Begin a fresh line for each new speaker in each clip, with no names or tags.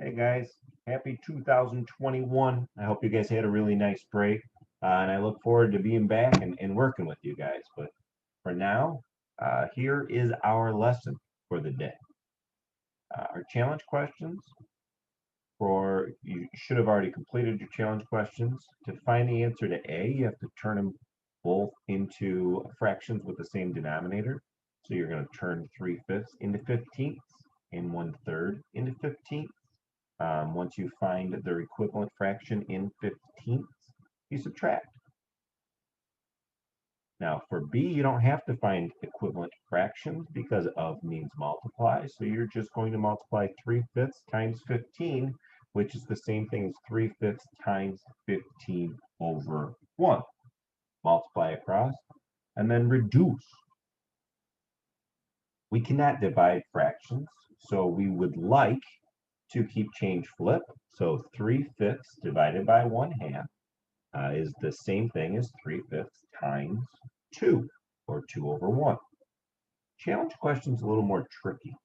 Hey guys, happy 2021. I hope you guys had a really nice break. And I look forward to being back and working with you guys. But for now, here is our lesson for the day. Our challenge questions for you should have already completed your challenge questions. To find the answer to A, you have to turn them both into fractions with the same denominator. So you're going to turn 3/5 into 15ths and 1/3 into 15ths. Once you find their equivalent fraction in 15ths, you subtract. Now for B, you don't have to find equivalent fractions because of means multiply. So you're just going to multiply 3/5 times 15, which is the same thing as 3/5 times 15 over 1. Multiply across and then reduce. We cannot divide fractions, so we would like to keep change flip. So 3/5 divided by 1/2 is the same thing as 3/5 times 2, or 2 over 1. Challenge question is a little more tricky.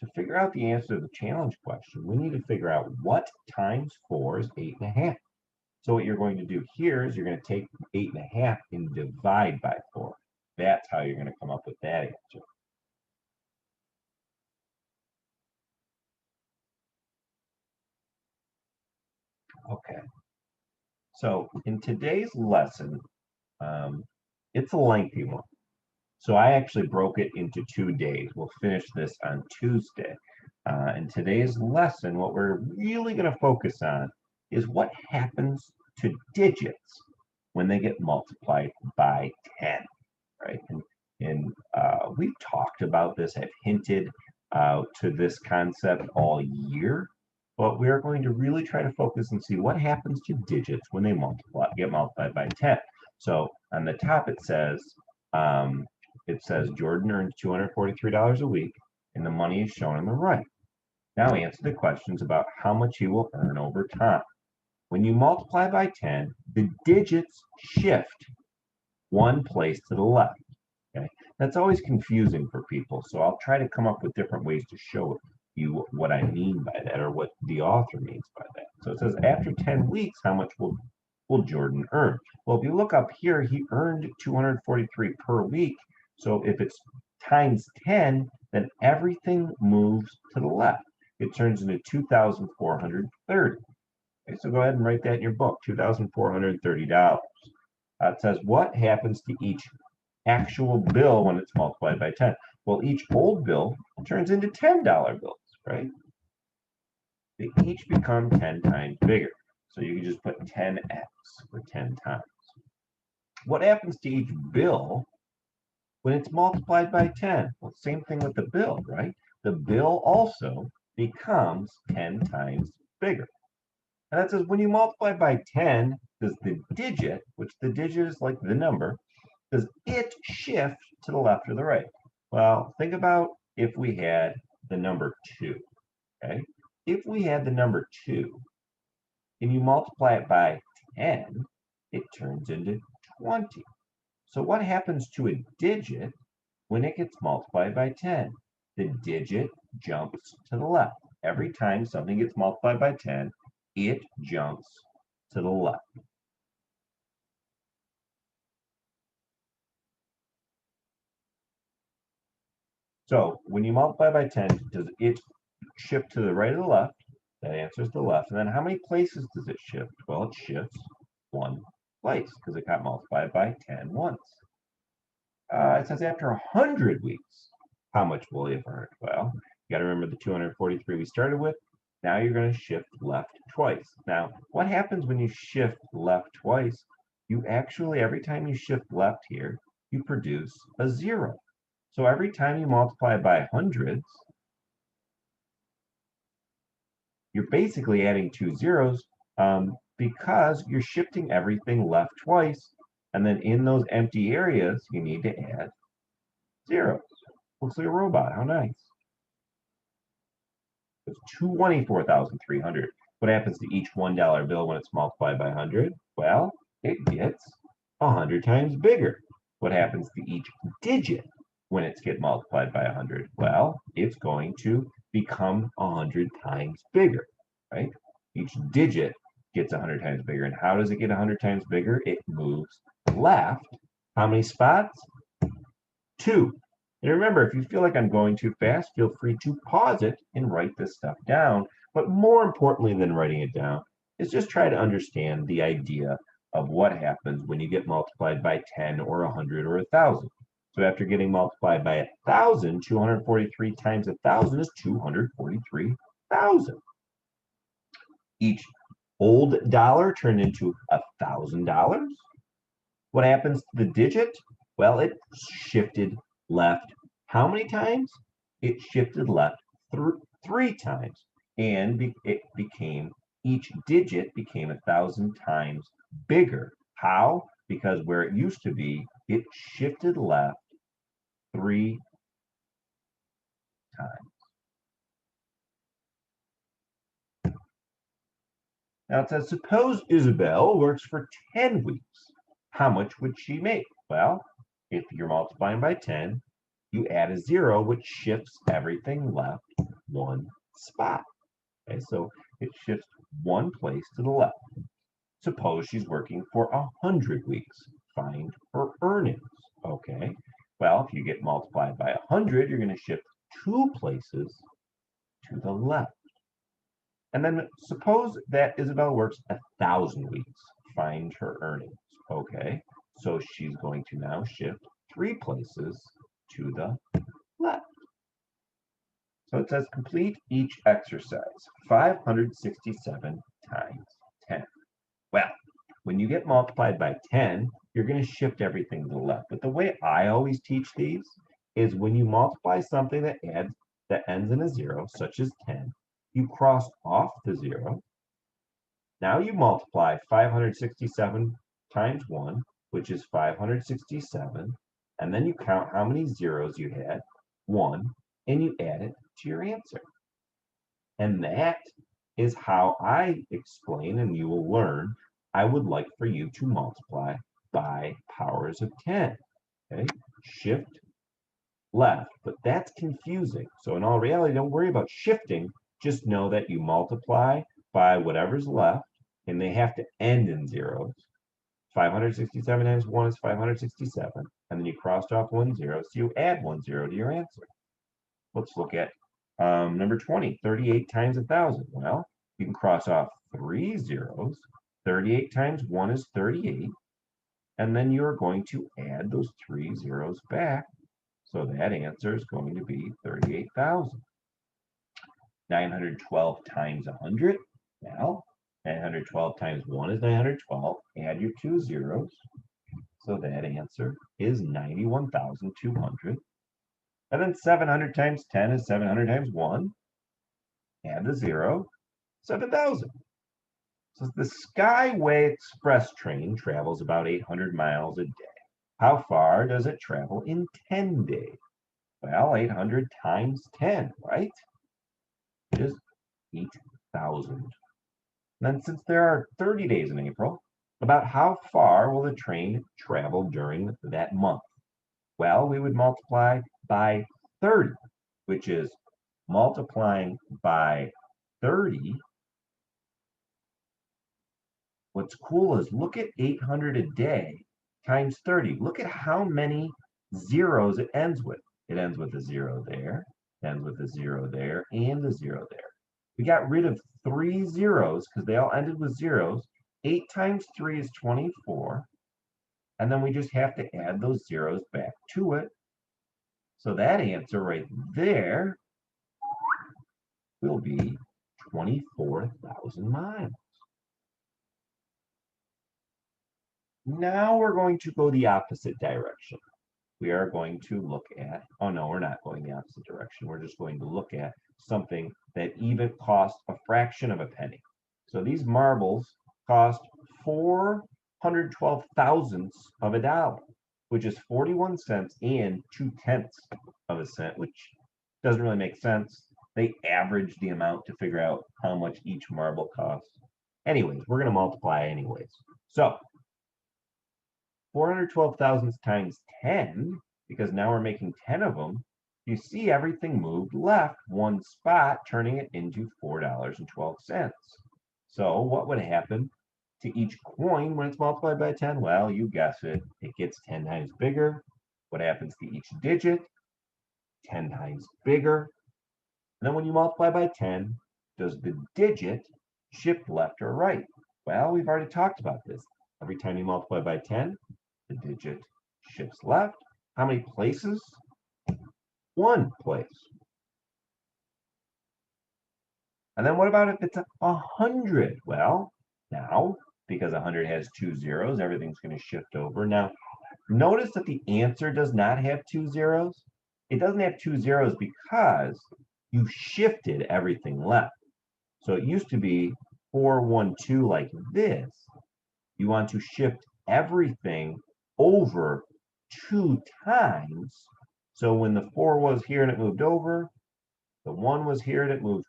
To figure out the answer to the challenge question, we need to figure out what times 4 is 8.5. So what you're going to do here is you're going to take 8.5 and divide by 4. That's how you're going to come up with that answer. Okay, so in today's lesson, it's a lengthy one. So I actually broke it into 2 days. We'll finish this on Tuesday. In today's lesson, what we're really going to focus on is what happens to digits when they get multiplied by 10, right? And we've talked about this, have hinted to this concept all year, but we're going to really try to focus and see what happens to digits when they get multiplied by 10. So on the top it says Jordan earns $243 a week, and the money is shown on the right. Now answer the questions about how much he will earn over time. When you multiply by 10, the digits shift one place to the left. Okay, that's always confusing for people, so I'll try to come up with different ways to show you what I mean by that, or what the author means by that. So it says after 10 weeks, how much will Jordan earn? Well, if you look up here, he earned 243 per week. So if it's times 10, then everything moves to the left. It turns into 2,430. Okay, so go ahead and write that in your book, $2,430. It says what happens to each actual bill when it's multiplied by 10? Well, each old bill turns into $10 bills, right? They each become 10 times bigger. So you can just put 10x for 10 times. What happens to each bill when it's multiplied by 10? Well, same thing with the bill, right? The bill also becomes 10 times bigger. And that says when you multiply by 10, does the digit, which the digit is like the number, does it shift to the left or the right? Well, think about if we had the number 2, okay? If we had the number 2 and you multiply it by 10, it turns into 20. So what happens to a digit when it gets multiplied by 10? The digit jumps to the left. Every time something gets multiplied by 10, it jumps to the left. So when you multiply by 10, does it shift to the right or the left? That answers the left. And then how many places does it shift? Well, it shifts one place because it got multiplied by 10 once. It says after 100 weeks, how much will you have earned? Well, you got to remember the 243 we started with. Now you're going to shift left twice. Now, what happens when you shift left twice? You actually, every time you shift left here, you produce a 0. So every time you multiply by hundreds, you're basically adding 2 zeros because you're shifting everything left twice. And then in those empty areas, you need to add zeros. Looks like a robot. How nice. It's 24,300. What happens to each $1 bill when it's multiplied by 100? Well, it gets 100 times bigger. What happens to each digit when it's get multiplied by 100? Well, it's going to become 100 times bigger. right? Each digit gets 100 times bigger. And how does it get 100 times bigger? It moves left. How many spots? 2. And remember, if you feel like I'm going too fast, feel free to pause it and write this stuff down. But more importantly than writing it down is just try to understand the idea of what happens when you get multiplied by 10 or 100 or 1,000. So after getting multiplied by 1,000, 243 times 1,000 is 243,000. Each old dollar turned into $1,000. What happens to the digit? Well, it shifted left. How many times? It shifted left 3 times, and each digit became 1,000 times bigger. How? Because where it used to be, it shifted left 3 times. Now it says, suppose Isabel works for 10 weeks. How much would she make? Well, if you're multiplying by 10, you add a 0, which shifts everything left 1 spot. Okay, so it shifts 1 place to the left. Suppose she's working for 100 weeks. Find her earnings. Okay, well, if you get multiplied by 100, you're going to shift 2 places to the left. And then suppose that Isabel works 1,000 weeks. Find her earnings. Okay, so she's going to now shift 3 places to the left. So it says complete each exercise. 567 times 10. Well, when you get multiplied by 10, you're going to shift everything to the left. But the way I always teach these is when you multiply something that ends in a 0, such as 10, you cross off the 0. Now you multiply 567 times 1, which is 567, and then you count how many zeros you had, 1, and you add it to your answer. And that is how I explain, and you will learn, I would like for you to multiply by powers of 10. Okay, shift left, but that's confusing. So in all reality, don't worry about shifting. Just know that you multiply by whatever's left, and they have to end in zeros. 567 times 1 is 567, and then you crossed off 1 0, so you add 1 0 to your answer. Let's look at number 20, 38 times 1,000. Well, you can cross off 3 zeros. 38 times 1 is 38, and then you're going to add those 3 zeros back. So that answer is going to be 38,000. 912 times 100. Well, 912 times 1 is 912. Add your 2 zeros. So that answer is 91,200. And then 700 times 10 is 700 times 1. Add the 0. 7,000. So the Skyway Express train travels about 800 miles a day. How far does it travel in 10 days? Well, 800 times 10, right? Is 8,000. Then since there are 30 days in April, about how far will the train travel during that month? Well, we would multiply by 30, which is multiplying by 30. What's cool is look at 800 a day times 30. Look at how many zeros it ends with. It ends with a 0 there, ends with a 0 there, and a 0 there. We got rid of 3 zeros because they all ended with zeros. 8 times 3 is 24. And then we just have to add those zeros back to it. So that answer right there will be 24,000 miles. Now we're going to go the opposite direction. We are going to look at, oh no, we're not going the opposite direction. We're just going to look at something that even costs a fraction of a penny. So these marbles cost 412 thousandths of a dollar, which is 41 cents and 2/10 of a cent, which doesn't really make sense. They average the amount to figure out how much each marble costs. Anyways, we're going to multiply anyways. So 412 thousandths times 10, because now we're making 10 of them, you see everything moved left one spot, turning it into $4.12. So what would happen to each coin when it's multiplied by 10? Well, you guess it, it gets 10 times bigger. What happens to each digit? 10 times bigger. And then when you multiply by 10, does the digit shift left or right? Well, we've already talked about this. Every time you multiply by 10, the digit shifts left. How many places? One place. And then what about if it's 100? Well, now, because 100 has two zeros, everything's going to shift over. Now, notice that the answer does not have two zeros. It doesn't have two zeros because you shifted everything left. So it used to be 412 like this. You want to shift everything over 2 times. So when the 4 was here and it moved over, the 1 was here and it moved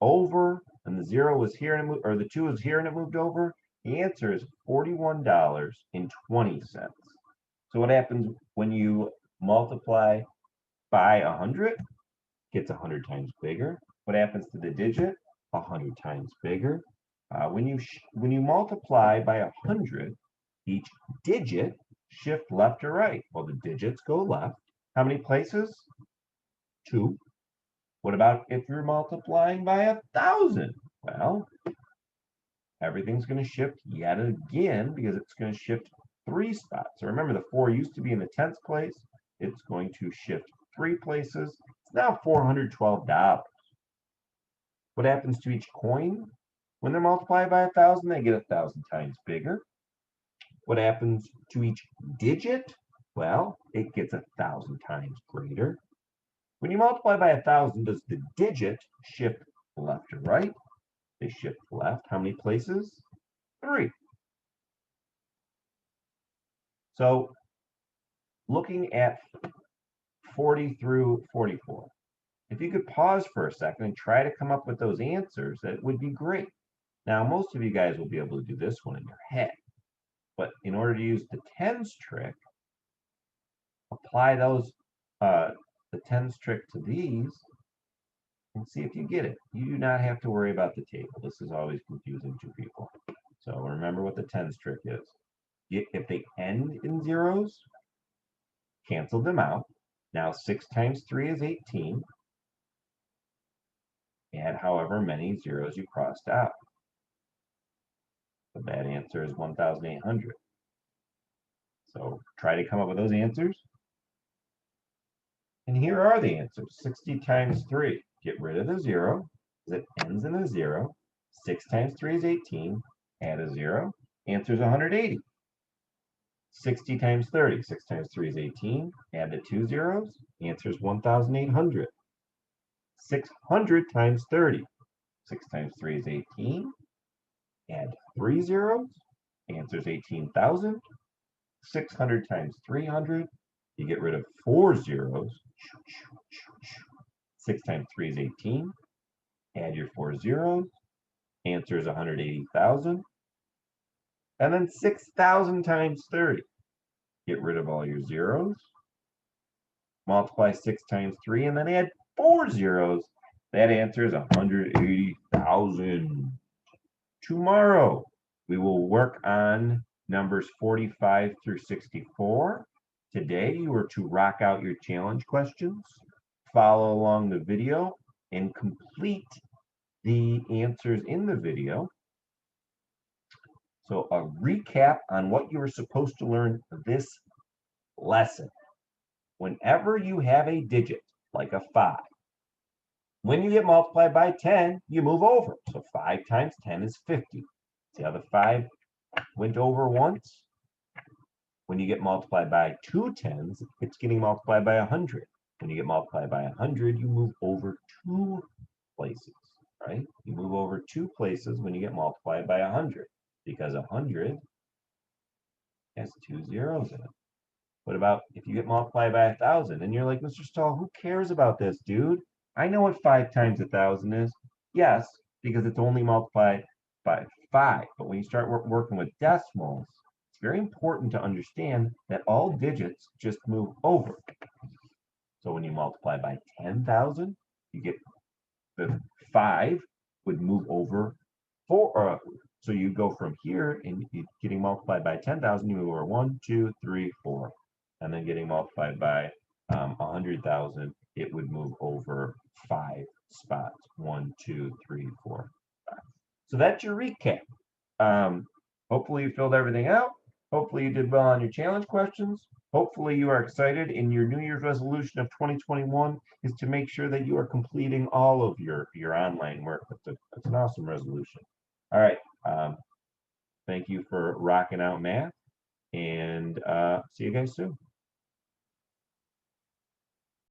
over, and the 0 was here and it moved, or the 2 was here and it moved over. The answer is $41.20. So what happens when you multiply by 100? Gets 100 times bigger. What happens to the digit? 100 times bigger. When you multiply by 100, each digit shift left or right. Well, the digits go left. How many places? 2. What about if you're multiplying by 1,000? Well, everything's going to shift yet again because it's going to shift 3 spots. So remember, the 4 used to be in the 10th place. It's going to shift 3 places. It's now $412. What happens to each coin? When they're multiplied by 1,000, they get 1,000 times bigger. What happens to each digit? Well, it gets 1,000 times greater. When you multiply by 1,000, does the digit shift left or right? They shift left. How many places? 3. So looking at 40 through 44, if you could pause for a second and try to come up with those answers, that would be great. Now, most of you guys will be able to do this one in your head, but in order to use the tens trick, apply the tens trick to these and see if you get it. You do not have to worry about the table. This is always confusing to people. So remember what the tens trick is. If they end in zeros, cancel them out. Now 6 times 3 is 18. Add however many zeros you crossed out. The bad answer is 1,800. So try to come up with those answers. And here are the answers. 60 times 3. Get rid of the 0, because it ends in a 0. 6 times 3 is 18. Add a 0. Answer is 180. 60 times 30. 6 times 3 is 18. Add the 2 zeros. Answer is 1,800. 600 times 30. 6 times 3 is 18. Add 3 zeros. Answer is 18,000. 600 times 300. You get rid of 4 zeros. 6 times 3 is 18. Add your 4 zeros. Answer is 180,000. And then 6,000 times 30. Get rid of all your zeros. Multiply 6 times 3 and then add 4 zeros. That answer is 180,000. Tomorrow, we will work on numbers 45 through 64. Today, you are to rock out your challenge questions, follow along the video, and complete the answers in the video. So a recap on what you were supposed to learn this lesson. Whenever you have a digit, like a 5, when you get multiplied by 10, you move over. So 5 times 10 is 50. See how the 5 went over once? When you get multiplied by 2 tens, it's getting multiplied by 100. When you get multiplied by 100, you move over 2 places, right? You move over 2 places when you get multiplied by 100, because 100 has 2 zeros in it. What about if you get multiplied by 1,000? And you're like, Mr. Stahl, who cares about this, dude? I know what 5 times 1,000 is. Yes, because it's only multiplied by 5. But when you start working with decimals, it's very important to understand that all digits just move over. So when you multiply by 10,000, you get the 5 would move over 4. So you go from here and getting multiplied by 10,000, you move over 1, 2, 3, 4. And then getting multiplied by 100,000, it would move over 5 spots. 1, 2, 3, 4, 5. So that's your recap. Hopefully you filled everything out. Hopefully you did well on your challenge questions. Hopefully you are excited, and your New Year's resolution of 2021 is to make sure that you are completing all of your online work. That's an awesome resolution. All right. Thank you for rocking out math, and see you guys soon.